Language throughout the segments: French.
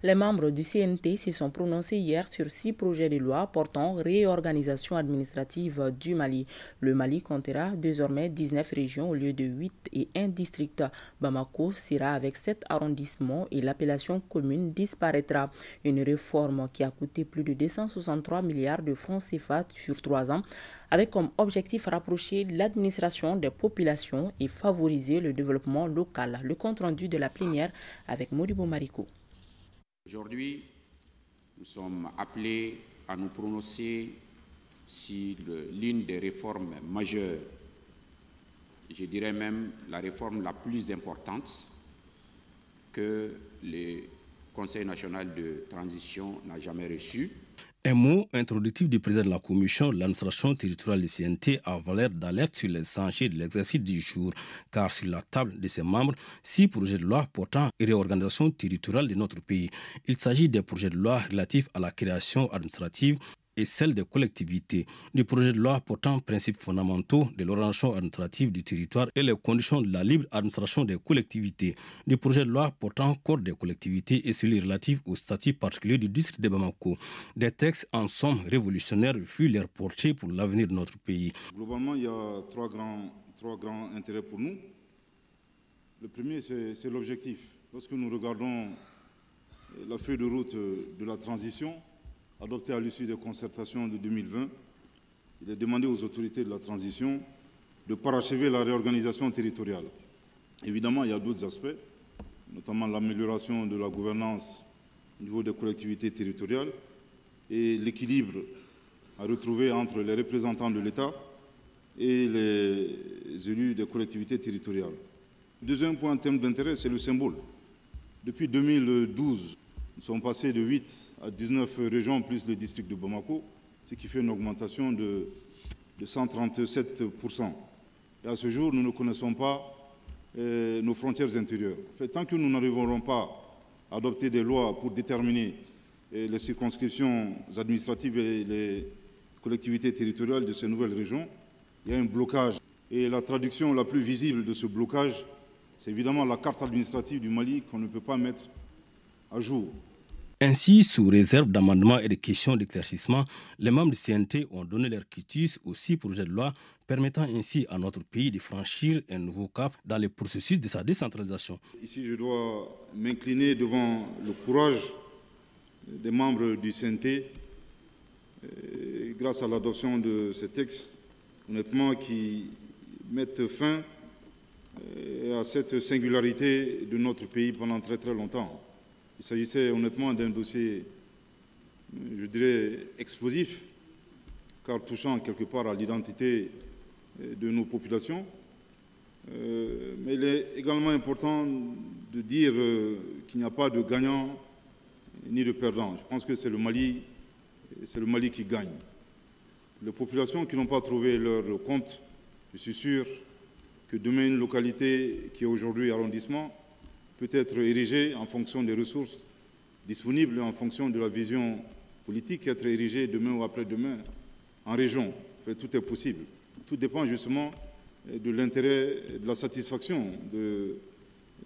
Les membres du CNT se sont prononcés hier sur 6 projets de loi portant réorganisation administrative du Mali. Le Mali comptera désormais 19 régions au lieu de 8 et un district. Bamako sera avec 7 arrondissements et l'appellation commune disparaîtra. Une réforme qui a coûté plus de 263 milliards de francs CFA sur 3 ans, avec comme objectif rapprocher l'administration des populations et favoriser le développement local. Le compte rendu de la plénière avec Modibo Mariko. Aujourd'hui, nous sommes appelés à nous prononcer sur l'une des réformes majeures, je dirais même la réforme la plus importante que le Conseil national de transition n'a jamais reçue. Un mot introductif du président de la commission de l'administration territoriale du CNT a valeur d'alerte sur les enjeux de l'exercice du jour, car sur la table de ses membres, 6 projets de loi portant réorganisation territoriale de notre pays. Il s'agit des projets de loi relatifs à la création administrative et celle des collectivités, du projet de loi portant principes fondamentaux de l'organisation administrative du territoire et les conditions de la libre administration des collectivités, du projet de loi portant corps des collectivités et celui relatif au statut particulier du district de Bamako. Des textes en somme révolutionnaires furent leur portée pour l'avenir de notre pays. Globalement, il y a trois grands intérêts pour nous. Le premier, c'est l'objectif. Lorsque nous regardons la feuille de route de la transition, adopté à l'issue des concertations de 2020, il est demandé aux autorités de la transition de parachever la réorganisation territoriale. Évidemment, il y a d'autres aspects, notamment l'amélioration de la gouvernance au niveau des collectivités territoriales et l'équilibre à retrouver entre les représentants de l'État et les élus des collectivités territoriales. Le deuxième point en termes d'intérêt, c'est le symbole. Depuis 2012, nous sommes passés de 8 à 19 régions plus le district de Bamako, ce qui fait une augmentation de 137%. Et à ce jour, nous ne connaissons pas nos frontières intérieures. En fait, tant que nous n'arriverons pas à adopter des lois pour déterminer les circonscriptions administratives et les collectivités territoriales de ces nouvelles régions, il y a un blocage. Et la traduction la plus visible de ce blocage, c'est évidemment la carte administrative du Mali qu'on ne peut pas mettre à jour. Ainsi, sous réserve d'amendements et de questions d'éclaircissement, les membres du CNT ont donné leur quitus aux 6 projets de loi permettant ainsi à notre pays de franchir un nouveau cap dans le processus de sa décentralisation. Ici, je dois m'incliner devant le courage des membres du CNT grâce à l'adoption de ces textes, honnêtement, qui mettent fin à cette singularité de notre pays pendant très très longtemps. Il s'agissait honnêtement d'un dossier, je dirais, explosif, car touchant quelque part à l'identité de nos populations. Mais il est également important de dire qu'il n'y a pas de gagnant ni de perdant. Je pense que c'est le Mali qui gagne. Les populations qui n'ont pas trouvé leur compte, je suis sûr que demain une localité qui est aujourd'hui arrondissement peut être érigée en fonction des ressources disponibles, en fonction de la vision politique, être érigée demain ou après-demain en région. En fait, tout est possible. Tout dépend justement de l'intérêt, de la satisfaction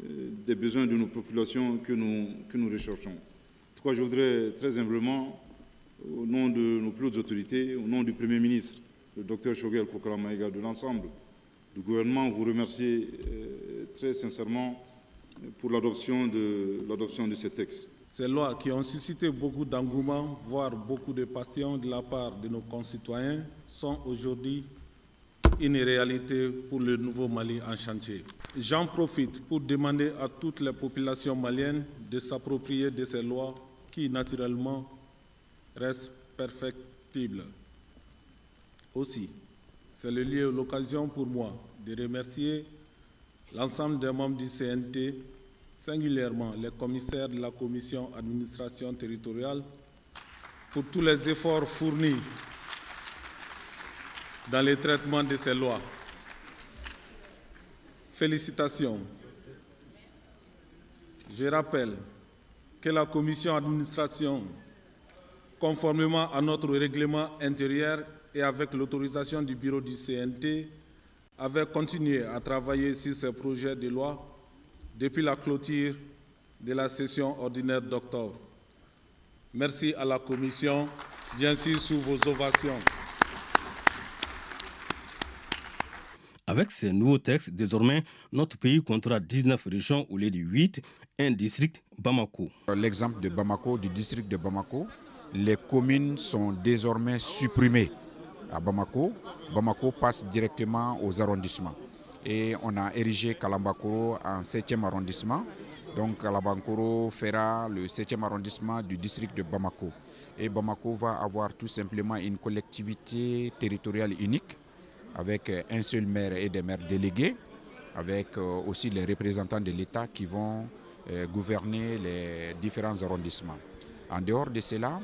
des besoins de nos populations que nous recherchons. En tout cas, je voudrais très humblement, au nom de nos plus hautes autorités, au nom du Premier ministre, le Dr Choguel Kokala Maïga, de l'ensemble du gouvernement, vous remercier très sincèrement pour l'adoption de ces textes. Ces lois qui ont suscité beaucoup d'engouement, voire beaucoup de passion de la part de nos concitoyens, sont aujourd'hui une réalité pour le nouveau Mali en chantier. J'en profite pour demander à toutes les populations maliennes de s'approprier de ces lois qui, naturellement, restent perfectibles. Aussi, c'est le lieu et l'occasion pour moi de remercier l'ensemble des membres du CNT, singulièrement les commissaires de la commission administration territoriale, pour tous les efforts fournis dans le traitement de ces lois. Félicitations. Je rappelle que la commission administration, conformément à notre règlement intérieur et avec l'autorisation du bureau du CNT, avait continué à travailler sur ces projets de loi depuis la clôture de la session ordinaire d'octobre. Merci à la Commission, bien sûr sous vos ovations. Avec ces nouveaux textes, désormais, notre pays comptera 19 régions au lieu de 8, un district Bamako. L'exemple de Bamako, du district de Bamako, les communes sont désormais supprimées à Bamako. Bamako passe directement aux arrondissements. Et on a érigé Kalambakoro en 7e arrondissement. Donc Kalambakoro fera le 7e arrondissement du district de Bamako. Et Bamako va avoir tout simplement une collectivité territoriale unique, avec un seul maire et des maires délégués, avec aussi les représentants de l'État qui vont gouverner les différents arrondissements. En dehors de cela,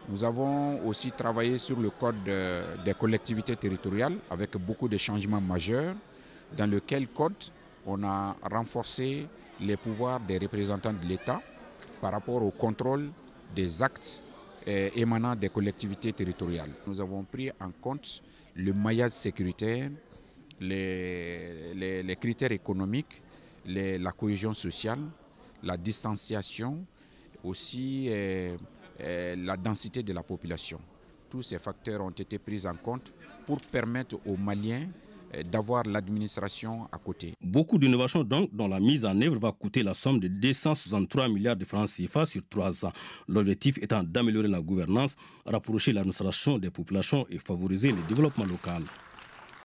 nous avons aussi travaillé sur le code des collectivités territoriales avec beaucoup de changements majeurs, dans lequel code on a renforcé les pouvoirs des représentants de l'État par rapport au contrôle des actes émanant des collectivités territoriales. Nous avons pris en compte le maillage sécuritaire, les critères économiques, la cohésion sociale, la distanciation, aussi la densité de la population. Tous ces facteurs ont été pris en compte pour permettre aux Maliens d'avoir l'administration à côté. Beaucoup d'innovations donc dont la mise en œuvre va coûter la somme de 263 milliards de francs CFA sur 3 ans. L'objectif étant d'améliorer la gouvernance, rapprocher l'administration des populations et favoriser le développement local.